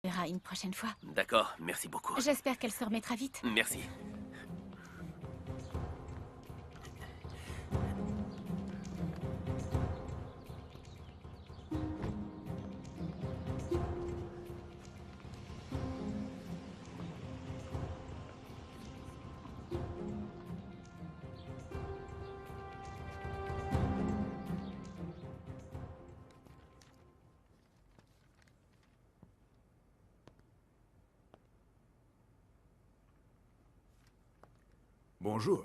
verra une prochaine fois. D'accord, merci beaucoup. J'espère qu'elle se remettra vite. Merci. Bonjour.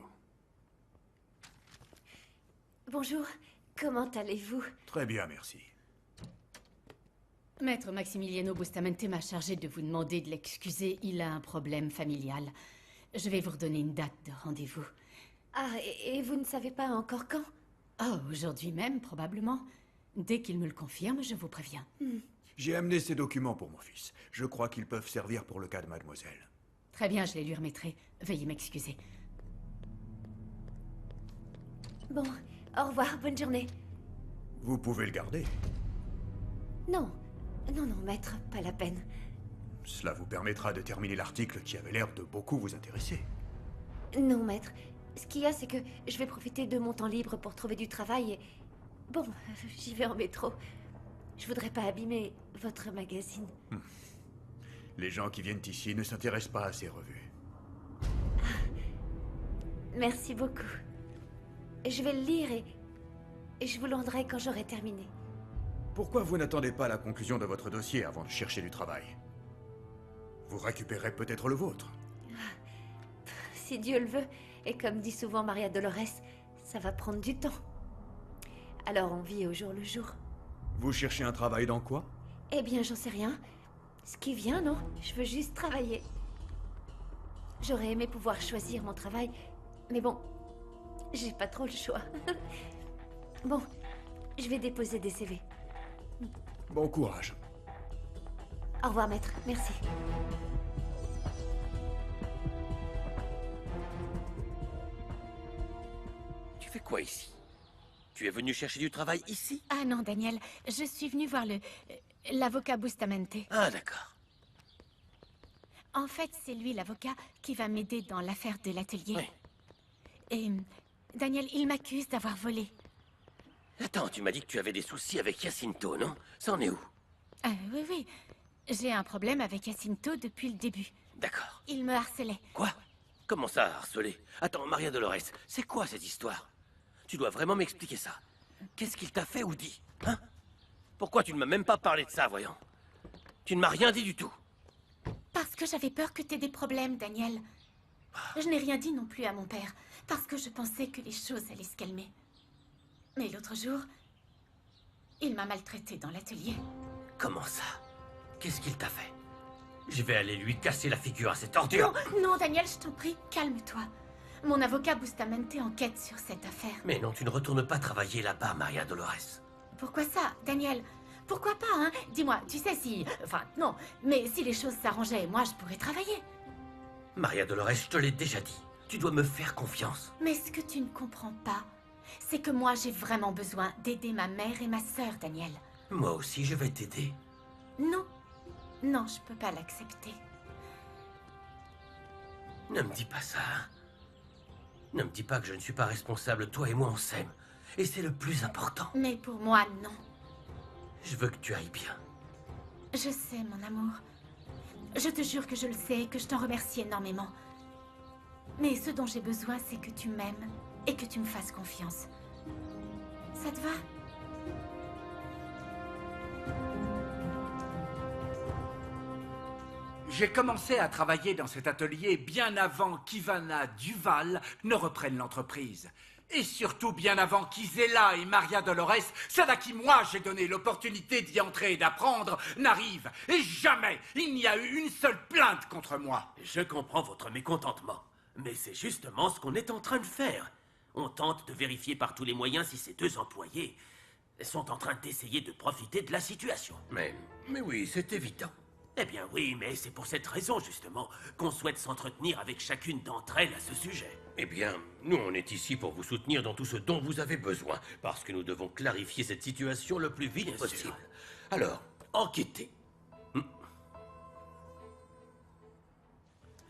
Bonjour, comment allez-vous? Très bien, merci. Maître Maximiliano Bustamante m'a chargé de vous demander de l'excuser. Il a un problème familial. Je vais vous redonner une date de rendez-vous. Ah, et vous ne savez pas encore quand? Oh, aujourd'hui même, probablement. Dès qu'il me le confirme, je vous préviens. J'ai amené ces documents pour mon fils. Je crois qu'ils peuvent servir pour le cas de mademoiselle. Très bien, je les lui remettrai. Veuillez m'excuser. Bon, au revoir, bonne journée. Vous pouvez le garder. Non, non, maître, pas la peine. Cela vous permettra de terminer l'article qui avait l'air de beaucoup vous intéresser. Non, maître. Ce qu'il y a, c'est que je vais profiter de mon temps libre pour trouver du travail et... Bon, j'y vais en métro. Je voudrais pas abîmer votre magazine. Les gens qui viennent ici ne s'intéressent pas à ces revues. Merci beaucoup. Je vais le lire et je vous le rendrai quand j'aurai terminé. Pourquoi vous n'attendez pas la conclusion de votre dossier avant de chercher du travail? Vous récupérerez peut-être le vôtre. Si Dieu le veut, et comme dit souvent Maria Dolores, ça va prendre du temps. Alors on vit au jour le jour. Vous cherchez un travail dans quoi? Eh bien, j'en sais rien. Ce qui vient, non? Je veux juste travailler. J'aurais aimé pouvoir choisir mon travail, mais bon, j'ai pas trop le choix. Bon, je vais déposer des CV. Bon courage. Au revoir, maître. Merci. Tu fais quoi ici? Tu es venu chercher du travail ici? Ah non, Daniel, je suis venue voir l'avocat Bustamante. Ah, d'accord. En fait, c'est lui l'avocat qui va m'aider dans l'affaire de l'atelier. Oui. Et Daniel, il m'accuse d'avoir volé. Attends, tu m'as dit que tu avais des soucis avec Jacinto, non? Ça en est où? Oui, oui. J'ai un problème avec Jacinto depuis le début. D'accord. Il me harcelait. Quoi? Comment ça, harceler? Attends, Maria Dolores, c'est quoi cette histoire? Tu dois vraiment m'expliquer ça. Qu'est-ce qu'il t'a fait ou dit? Hein? Pourquoi tu ne m'as même pas parlé de ça, voyons? Tu ne m'as rien dit du tout. Parce que j'avais peur que t'aies des problèmes, Daniel. Je n'ai rien dit non plus à mon père, parce que je pensais que les choses allaient se calmer. Mais l'autre jour, il m'a maltraité dans l'atelier. Comment ça? Qu'est-ce qu'il t'a fait? Je vais aller lui casser la figure à cette ordure. Non, non, Daniel, je t'en prie, calme-toi. Mon avocat Bustamante enquête sur cette affaire. Mais non, tu ne retournes pas travailler là-bas, Maria Dolores. Pourquoi ça, Daniel? Pourquoi pas, hein? Dis-moi, tu sais si... Enfin, non, mais si les choses s'arrangeaient, moi, je pourrais travailler. Maria Dolores, je te l'ai déjà dit. Tu dois me faire confiance. Mais ce que tu ne comprends pas, c'est que moi, j'ai vraiment besoin d'aider ma mère et ma sœur, Daniel. Moi aussi, je vais t'aider. Non, non, je peux pas l'accepter. Ne me dis pas ça. Hein. Ne me dis pas que je ne suis pas responsable. Toi et moi, on s'aime. Et c'est le plus important. Mais pour moi, non. Je veux que tu ailles bien. Je sais, mon amour. Je te jure que je le sais et que je t'en remercie énormément. Mais ce dont j'ai besoin, c'est que tu m'aimes et que tu me fasses confiance. Ça te va? J'ai commencé à travailler dans cet atelier bien avant qu'Ivana Duval ne reprenne l'entreprise. Et surtout bien avant qu'Isela et Maria Dolores, celle à qui moi j'ai donné l'opportunité d'y entrer et d'apprendre, n'arrivent. Et jamais il n'y a eu une seule plainte contre moi. Je comprends votre mécontentement. Mais c'est justement ce qu'on est en train de faire. On tente de vérifier par tous les moyens si ces deux employés sont en train d'essayer de profiter de la situation. Mais oui, c'est évident. Eh bien oui, mais c'est pour cette raison, justement, qu'on souhaite s'entretenir avec chacune d'entre elles à ce sujet. Eh bien, nous, on est ici pour vous soutenir dans tout ce dont vous avez besoin, parce que nous devons clarifier cette situation le plus vite possible. Alors, enquêtez.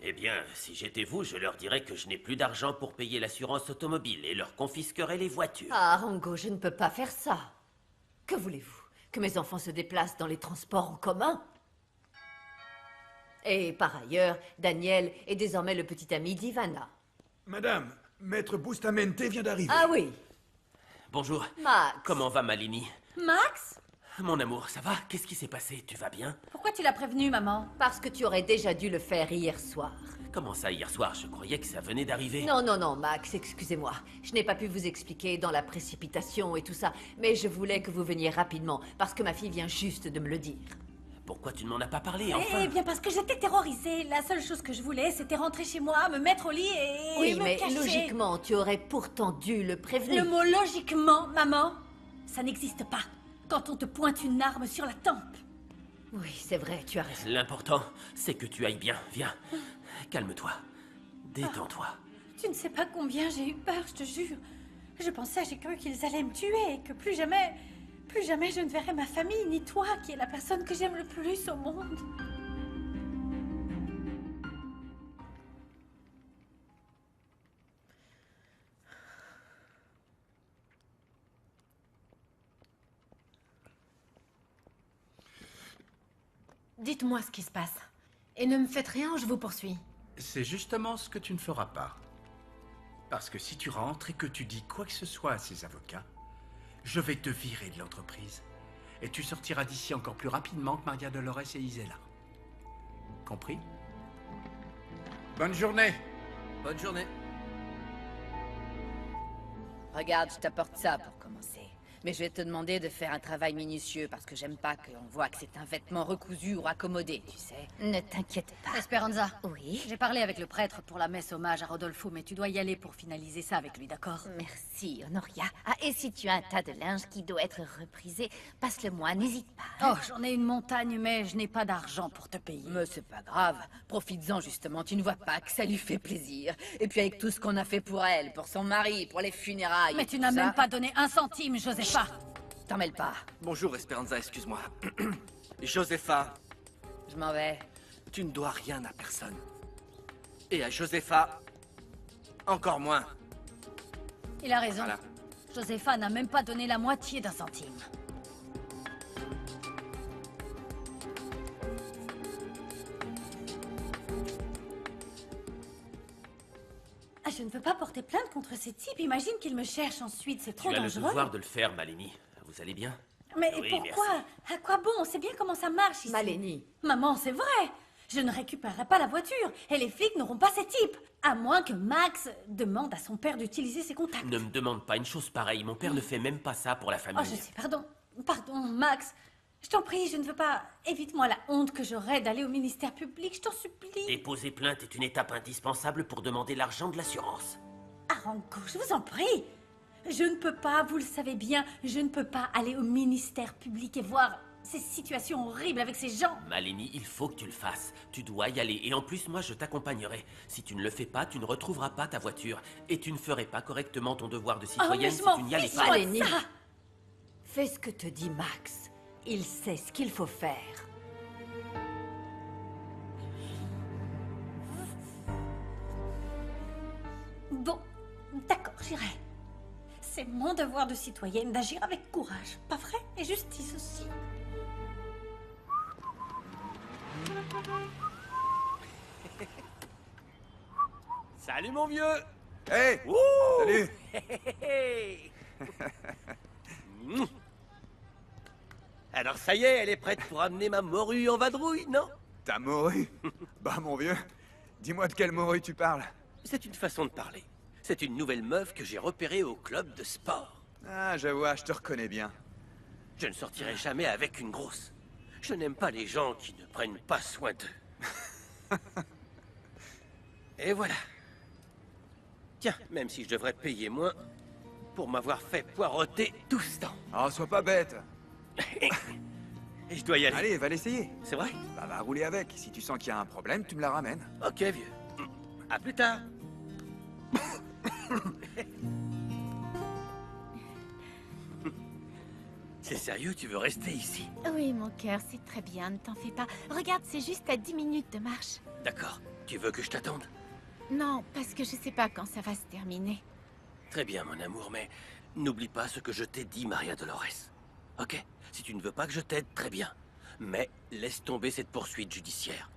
Eh bien, si j'étais vous, je leur dirais que je n'ai plus d'argent pour payer l'assurance automobile et leur confisquerais les voitures. Ah, Rango, je ne peux pas faire ça. Que voulez-vous? Que mes enfants se déplacent dans les transports en commun? Et par ailleurs, Daniel est désormais le petit ami d'Ivana. Madame, Maître Bustamante vient d'arriver. Ah oui, Bonjour. Max. Comment va Malini? Max? Mon amour, ça va? Qu'est-ce qui s'est passé? Tu vas bien? Pourquoi tu l'as prévenu, maman? Parce que tu aurais déjà dû le faire hier soir. Comment ça, hier soir? Je croyais que ça venait d'arriver. Non, non, non, Max, excusez-moi. Je n'ai pas pu vous expliquer dans la précipitation et tout ça, mais je voulais que vous veniez rapidement, parce que ma fille vient juste de me le dire. Pourquoi tu ne m'en as pas parlé, enfin? Eh bien, parce que j'étais terrorisée. La seule chose que je voulais, c'était rentrer chez moi, me mettre au lit et Oui, me mais cacher. logiquement, tu aurais pourtant dû le prévenir. Le mot logiquement, maman, ça n'existe pas. Quand on te pointe une arme sur la tempe. Oui, c'est vrai, tu as raison. L'important, c'est que tu ailles bien. Viens. Calme-toi. Détends-toi. Tu ne sais pas combien j'ai eu peur, je te jure. J'ai cru qu'ils allaient me tuer et que plus jamais je ne verrai ma famille, ni toi, qui est la personne que j'aime le plus au monde. Dites-moi ce qui se passe. Et ne me faites rien, je vous poursuis. C'est justement ce que tu ne feras pas. Parce que si tu rentres et que tu dis quoi que ce soit à ces avocats, je vais te virer de l'entreprise. Et tu sortiras d'ici encore plus rapidement que Maria Dolores et Isela. Compris? Bonne journée. Bonne journée. Regarde, je t'apporte ça pour commencer. Mais je vais te demander de faire un travail minutieux parce que j'aime pas qu'on voit que c'est un vêtement recousu ou raccommodé, tu sais. Ne t'inquiète pas. Esperanza. Oui. J'ai parlé avec le prêtre pour la messe hommage à Rodolfo, mais tu dois y aller pour finaliser ça avec lui, d'accord? Merci, Honoria. Ah, et si tu as un tas de linge qui doit être reprisé, passe-le-moi, n'hésite pas. Oh, j'en ai une montagne, mais je n'ai pas d'argent pour te payer. Mais c'est pas grave. Profites-en justement, tu ne vois pas que ça lui fait plaisir. Et puis avec tout ce qu'on a fait pour elle, pour son mari, pour les funérailles. Mais et tu tout n'as ça, même pas donné un centime, Josepha. T'en mêles pas. Bonjour, Esperanza, excuse-moi. Josepha, Je m'en vais. tu ne dois rien à personne. Et à Josepha, encore moins. Il a raison. Voilà. Josepha n'a même pas donné la moitié d'un centime. Ah, je ne veux pas porter plainte contre ces types. Imagine qu'ils me cherchent ensuite. C'est trop Tu as le dangereux. devoir de le faire, Malini. Vous allez bien? Mais Oui, pourquoi? merci. À quoi bon? On sait bien comment ça marche ici. Maleni. Maman, c'est vrai. Je ne récupérerai pas la voiture. Et les flics n'auront pas ces types. À moins que Max demande à son père d'utiliser ses contacts. Ne me demande pas une chose pareille. Mon père ne fait même pas ça pour la famille. Oh, je sais, pardon. Pardon, Max. Je t'en prie, je ne veux pas... Évite-moi la honte que j'aurais d'aller au ministère public, je t'en supplie. Déposer plainte est une étape indispensable pour demander l'argent de l'assurance. Arango, je vous en prie. Je ne peux pas, vous le savez bien, je ne peux pas aller au ministère public et voir ces situations horribles avec ces gens. Malini, il faut que tu le fasses. Tu dois y aller. Et en plus, moi, je t'accompagnerai. Si tu ne le fais pas, tu ne retrouveras pas ta voiture. Et tu ne ferais pas correctement ton devoir de Oh, mais citoyenne je si m'en tu n'y allais fiche, pas. moi, Maleni. de ça. Fais ce que te dit Max. Il sait ce qu'il faut faire. Bon, d'accord, j'irai. C'est mon devoir de citoyenne d'agir avec courage, pas vrai? Et justice aussi. Salut, mon vieux. Hey! Ouh. Salut! Hey. Alors, ça y est, elle est prête pour amener ma morue en vadrouille, non? Ta morue? Bah, mon vieux, dis-moi de quelle morue tu parles. C'est une façon de parler. C'est une nouvelle meuf que j'ai repérée au club de sport. Ah, je vois, je te reconnais bien. Je ne sortirai jamais avec une grosse. Je n'aime pas les gens qui ne prennent pas soin d'eux. Et voilà. Tiens, même si je devrais payer moins pour m'avoir fait poireauter tout ce temps. Oh, sois pas bête. Et je dois y aller. Allez, va l'essayer. C'est vrai? Bah, va rouler avec. Si tu sens qu'il y a un problème, tu me la ramènes. Ok, vieux. À plus tard. C'est sérieux, tu veux rester ici? Oui, mon cœur, c'est très bien, ne t'en fais pas. Regarde, c'est juste à 10 minutes de marche. D'accord. Tu veux que je t'attende? Non, parce que je sais pas quand ça va se terminer. Très bien, mon amour, mais n'oublie pas ce que je t'ai dit, Maria Dolores. Ok? Si tu ne veux pas que je t'aide, très bien. Mais laisse tomber cette poursuite judiciaire.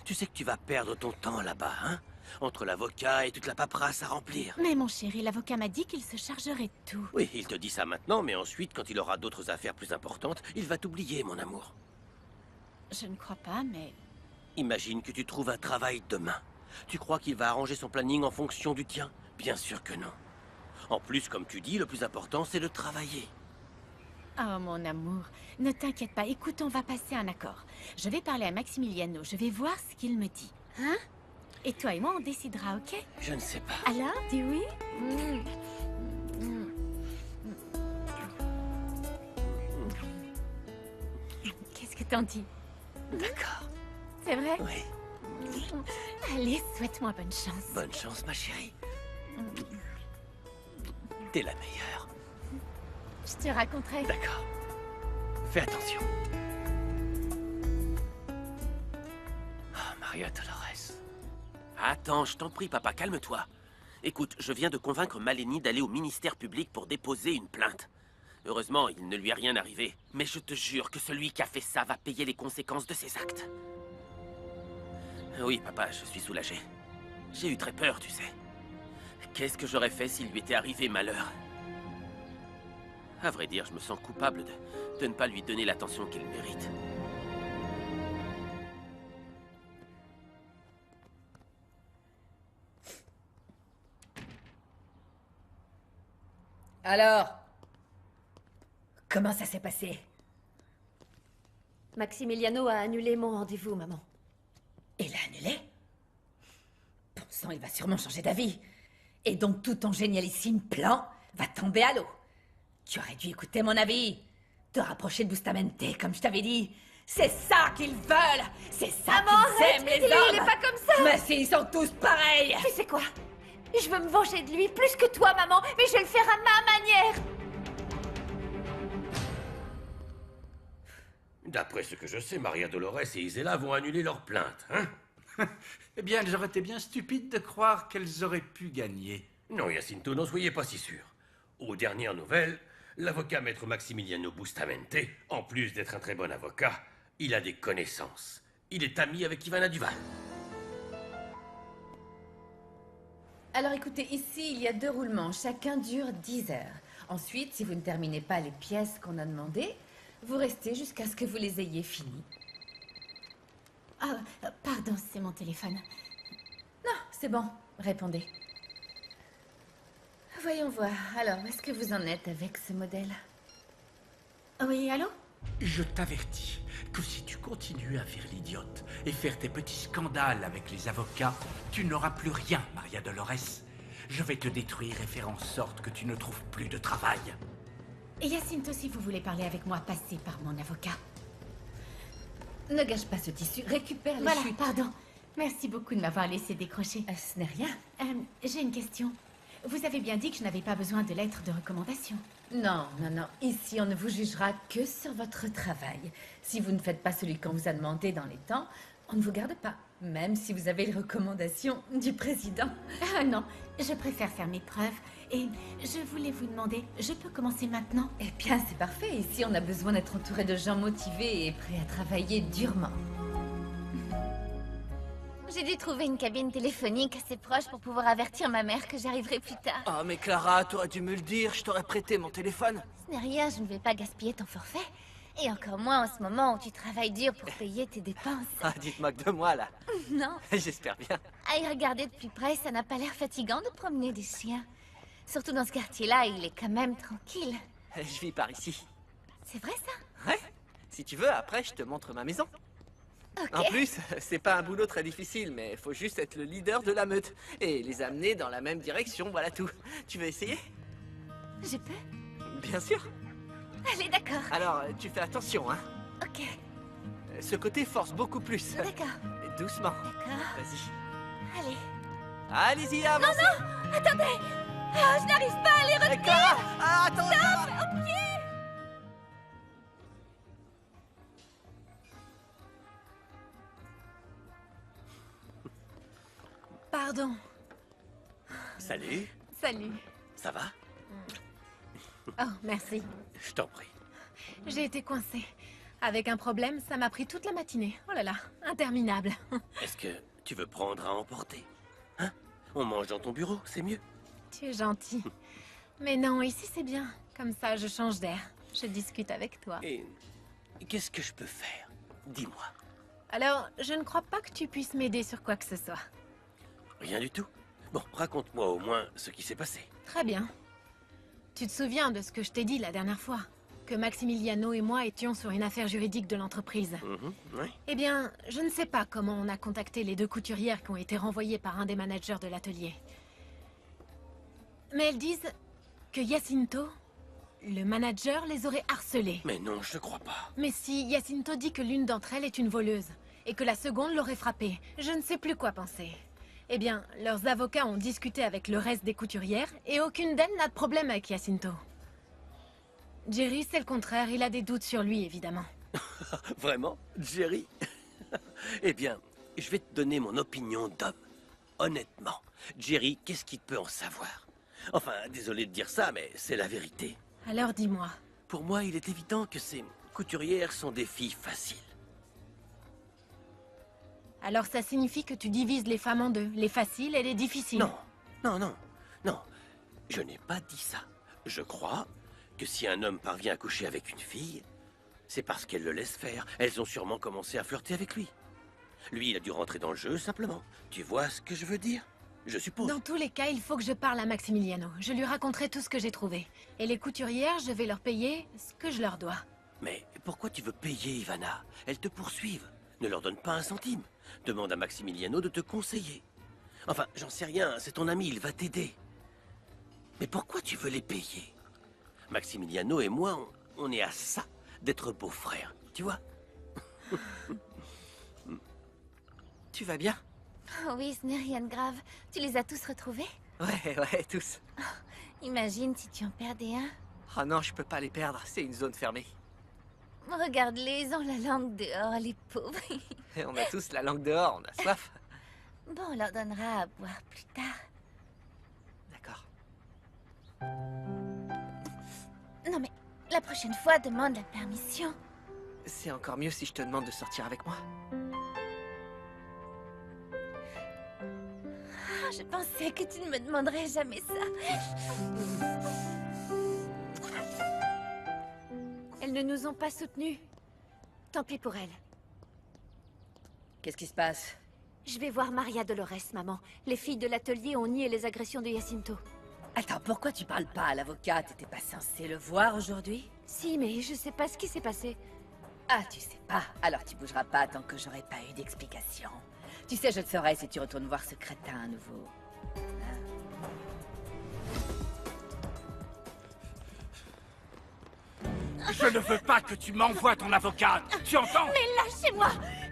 Tu sais que tu vas perdre ton temps là-bas, hein? Entre l'avocat et toute la paperasse à remplir. Mais mon chéri, l'avocat m'a dit qu'il se chargerait de tout. Oui, il te dit ça maintenant, mais ensuite, quand il aura d'autres affaires plus importantes, il va t'oublier, mon amour. Je ne crois pas, mais... Imagine que tu trouves un travail demain. Tu crois qu'il va arranger son planning en fonction du tien? Bien sûr que non. En plus, comme tu dis, le plus important, c'est de travailler. Oh, mon amour, ne t'inquiète pas. Écoute, on va passer un accord. Je vais parler à Maximiliano. Je vais voir ce qu'il me dit. Hein? Et toi et moi, on décidera, ok? Je ne sais pas. Alors, dis oui? Qu'est-ce que t'en dis? D'accord. C'est vrai? Oui. Allez, souhaite-moi bonne chance. Bonne chance, ma chérie. T'es la meilleure. Je te raconterai. D'accord. Fais attention. Ah, Maria Dolores. Attends, je t'en prie, papa, calme-toi. Écoute, je viens de convaincre Maleni d'aller au ministère public pour déposer une plainte. Heureusement, il ne lui est rien arrivé. Mais je te jure que celui qui a fait ça va payer les conséquences de ses actes. Oui, papa, je suis soulagé. J'ai eu très peur, tu sais. Qu'est-ce que j'aurais fait s'il lui était arrivé malheur? À vrai dire, je me sens coupable de ne pas lui donner l'attention qu'il mérite. Alors, comment ça s'est passé? Maximiliano a annulé mon rendez-vous, maman. Il l'a annulé? Bon sang, il va sûrement changer d'avis. Et donc tout ton génialissime plan va tomber à l'eau. Tu aurais dû écouter mon avis. Te rapprocher de Bustamante, comme je t'avais dit. C'est ça qu'ils veulent. C'est ça qu'ils aiment, les hommes. Il est pas comme ça. Mais si, ils sont tous pareils. Tu sais quoi? Je veux me venger de lui plus que toi, maman, mais je vais le faire à ma manière. D'après ce que je sais, Maria Dolores et Isela vont annuler leur plainte, hein? Eh bien, j'aurais été bien stupide de croire qu'elles auraient pu gagner. Non, Jacinto, n'en soyez pas si sûr. Aux dernières nouvelles, l'avocat maître Maximiliano Bustamante, en plus d'être un très bon avocat, il a des connaissances. Il est ami avec Ivana Duval. Alors écoutez, ici, il y a 2 roulements. Chacun dure 10 heures. Ensuite, si vous ne terminez pas les pièces qu'on a demandées, vous restez jusqu'à ce que vous les ayez finies. Oh, pardon, c'est mon téléphone. Non, c'est bon. Répondez. Voyons voir. Alors, où est-ce que vous en êtes avec ce modèle? Oui, allô? Je t'avertis que si tu continues à faire l'idiote et faire tes petits scandales avec les avocats, tu n'auras plus rien, Maria Dolores. Je vais te détruire et faire en sorte que tu ne trouves plus de travail. Et Jacinto, si vous voulez parler avec moi, passez par mon avocat. Ne gâche pas ce tissu. Récupère les Voilà, chutes. pardon. Merci beaucoup de m'avoir laissé décrocher. Ce n'est rien. J'ai une question. Vous avez bien dit que je n'avais pas besoin de lettres de recommandation. Non, non, non. Ici, on ne vous jugera que sur votre travail. Si vous ne faites pas celui qu'on vous a demandé dans les temps, on ne vous garde pas. Même si vous avez les recommandations du président. Ah non, je préfère faire mes preuves. Et je voulais vous demander, je peux commencer maintenant? Eh bien, c'est parfait. Ici, on a besoin d'être entouré de gens motivés et prêts à travailler durement. J'ai dû trouver une cabine téléphonique assez proche pour pouvoir avertir ma mère que j'arriverai plus tard. Ah, mais Clara, t'aurais dû me le dire, je t'aurais prêté mon téléphone. Ce n'est rien, je ne vais pas gaspiller ton forfait. Et encore moins en ce moment où tu travailles dur pour payer tes dépenses. Ah, dites-moi que de moi, là. Non. J'espère bien. À y regarder de plus près, ça n'a pas l'air fatigant de promener des chiens. Surtout dans ce quartier-là, il est quand même tranquille. Je vis par ici. C'est vrai ça? Ouais. Si tu veux, après, je te montre ma maison. Ok. En plus, c'est pas un boulot très difficile, mais faut juste être le leader de la meute. Et les amener dans la même direction, voilà tout. Tu veux essayer? Je peux? Bien sûr. Allez, d'accord. Alors, tu fais attention, hein. Ok. Ce côté force beaucoup plus. D'accord. Doucement. D'accord. Vas-y. Allez. Allez-y, avancez. Non, non! Attendez! Ah, je n'arrive pas à les retenir! Clara, ah, attends, Stop! Au pied! Pardon. Salut, Salut. ça va? Oh, merci. Je t'en prie. J'ai été coincée. Avec un problème, ça m'a pris toute la matinée. Oh là là, interminable. Est-ce que tu veux prendre à emporter? Hein? On mange dans ton bureau, c'est mieux. Tu es gentil. Mais non, ici c'est bien. Comme ça, je change d'air. Je discute avec toi. Et qu'est-ce que je peux faire? Dis-moi. Alors, je ne crois pas que tu puisses m'aider sur quoi que ce soit. Rien du tout? Bon, raconte-moi au moins ce qui s'est passé. Très bien. Tu te souviens de ce que je t'ai dit la dernière fois? Que Maximiliano et moi étions sur une affaire juridique de l'entreprise. Oui. Eh bien, je ne sais pas comment on a contacté les 2 couturières qui ont été renvoyées par un des managers de l'atelier. Mais elles disent que Jacinto, le manager, les aurait harcelées. Mais non, je ne crois pas. Mais si, Jacinto dit que l'une d'entre elles est une voleuse, et que la seconde l'aurait frappée. Je ne sais plus quoi penser. Eh bien, leurs avocats ont discuté avec le reste des couturières, et aucune d'elles n'a de problème avec Jacinto. Jerry, c'est le contraire, il a des doutes sur lui, évidemment. Vraiment, Jerry? Eh bien, je vais te donner mon opinion d'homme. Honnêtement, Jerry, qu'est-ce qu'il peut en savoir? Enfin, désolé de dire ça, mais c'est la vérité. Alors dis-moi. Pour moi, il est évident que ces couturières sont des filles faciles. Alors ça signifie que tu divises les femmes en 2, les faciles et les difficiles? Non. Je n'ai pas dit ça. Je crois que si un homme parvient à coucher avec une fille, c'est parce qu'elle le laisse faire. Elles ont sûrement commencé à flirter avec lui. Lui, il a dû rentrer dans le jeu, simplement. Tu vois ce que je veux dire? Je suppose. Dans tous les cas, il faut que je parle à Maximiliano. Je lui raconterai tout ce que j'ai trouvé. Et les couturières, je vais leur payer ce que je leur dois. Mais pourquoi tu veux payer, Ivana? Elles te poursuivent. Ne leur donne pas un centime. Demande à Maximiliano de te conseiller. Enfin, j'en sais rien, c'est ton ami, il va t'aider. Mais pourquoi tu veux les payer? Maximiliano et moi, on est à ça d'être beaux-frères, tu vois? Tu vas bien? Oh oui, ce n'est rien de grave. Tu les as tous retrouvés? Ouais, tous. Oh, imagine si tu en perdais un. Oh non, je peux pas les perdre, c'est une zone fermée. Regarde-les, ils ont la langue dehors, les pauvres. On a tous la langue dehors, on a soif. Bon, on leur donnera à boire plus tard. D'accord. Non mais, la prochaine fois, demande la permission. C'est encore mieux si je te demande de sortir avec moi. Ah, je pensais que tu ne me demanderais jamais ça. Elles ne nous ont pas soutenus. Tant pis pour elles. Qu'est-ce qui se passe? Je vais voir Maria Dolores, maman. Les filles de l'atelier ont nié les agressions de Jacinto. Attends, pourquoi tu parles pas à l'avocat? T'étais pas censé le voir aujourd'hui? Si, mais je sais pas ce qui s'est passé. Ah, tu sais pas? Alors tu bougeras pas tant que j'aurai pas eu d'explication. Tu sais, je le saurai si tu retournes voir ce crétin à nouveau. Je ne veux pas que tu m'envoies ton avocate. Tu entends? Mais lâchez-moi,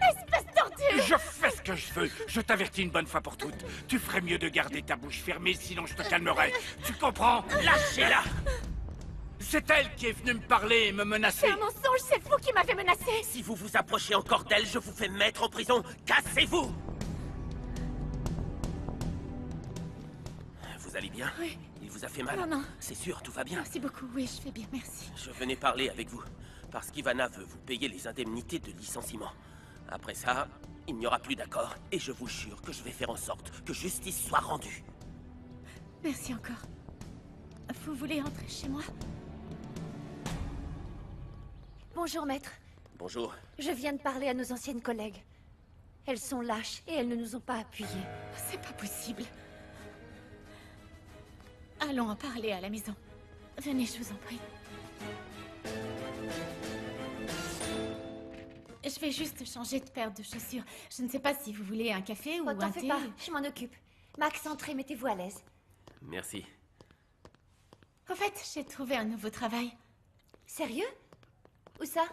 espèce d'ordure! Je fais ce que je veux. Je t'avertis une bonne fois pour toutes. Tu ferais mieux de garder ta bouche fermée, sinon je te calmerai. Tu comprends? Lâchez-la! C'est elle qui est venue me parler et me menacer. C'est un mensonge, c'est vous qui m'avez menacé! Si vous vous approchez encore d'elle, je vous fais mettre en prison. Cassez-vous! Vous allez bien? Oui. Il vous a fait mal? Non. C'est sûr, tout va bien? Merci beaucoup, oui, je vais bien, merci. Je venais parler avec vous, parce qu'Ivana veut vous payer les indemnités de licenciement. Après ça, il n'y aura plus d'accord, et je vous jure que je vais faire en sorte que justice soit rendue. Merci encore. Vous voulez entrer chez moi? Bonjour, maître. Bonjour. Je viens de parler à nos anciennes collègues. Elles sont lâches et elles ne nous ont pas appuyés. C'est pas possible. Allons en parler à la maison. Venez, je vous en prie. Je vais juste changer de paire de chaussures. Je ne sais pas si vous voulez un café ou Oh, t'en un fais thé. pas, je m'en occupe. Max, entrez, mettez-vous à l'aise. Merci. En fait, j'ai trouvé un nouveau travail. Sérieux? Où ça?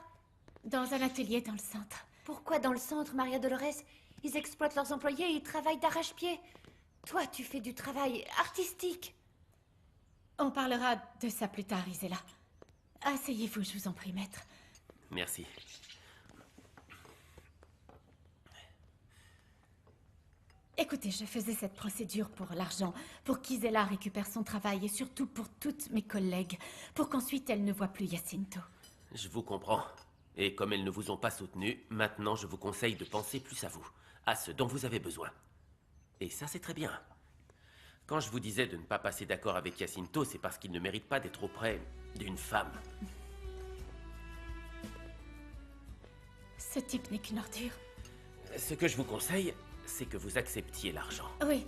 Dans un atelier dans le centre. Pourquoi dans le centre, Maria Dolores? Ils exploitent leurs employés et ils travaillent d'arrache-pied. Toi, tu fais du travail artistique. On parlera de ça plus tard, Isela. Asseyez-vous, je vous en prie, maître. Merci. Écoutez, je faisais cette procédure pour l'argent, pour qu'Isela récupère son travail et surtout pour toutes mes collègues, pour qu'ensuite elle ne voit plus Jacinto. Je vous comprends. Et comme elles ne vous ont pas soutenu, maintenant je vous conseille de penser plus à vous, à ce dont vous avez besoin. Et ça, c'est très bien. Quand je vous disais de ne pas passer d'accord avec Jacinto, c'est parce qu'il ne mérite pas d'être auprès d'une femme. Ce type n'est qu'une ordure. Ce que je vous conseille, c'est que vous acceptiez l'argent. Oui.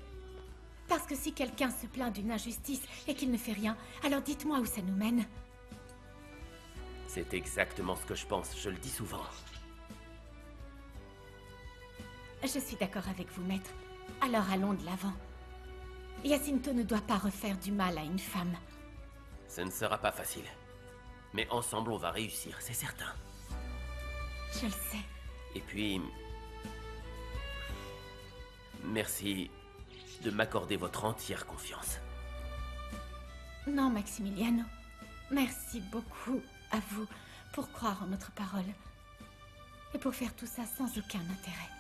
Parce que si quelqu'un se plaint d'une injustice et qu'il ne fait rien, alors dites-moi où ça nous mène. C'est exactement ce que je pense, je le dis souvent. Je suis d'accord avec vous, maître. Alors allons de l'avant. Jacinto ne doit pas refaire du mal à une femme. Ce ne sera pas facile. Mais ensemble, on va réussir, c'est certain. Je le sais. Et puis... merci de m'accorder votre entière confiance. Non, Maximiliano. Merci beaucoup à vous pour croire en notre parole. Et pour faire tout ça sans aucun intérêt.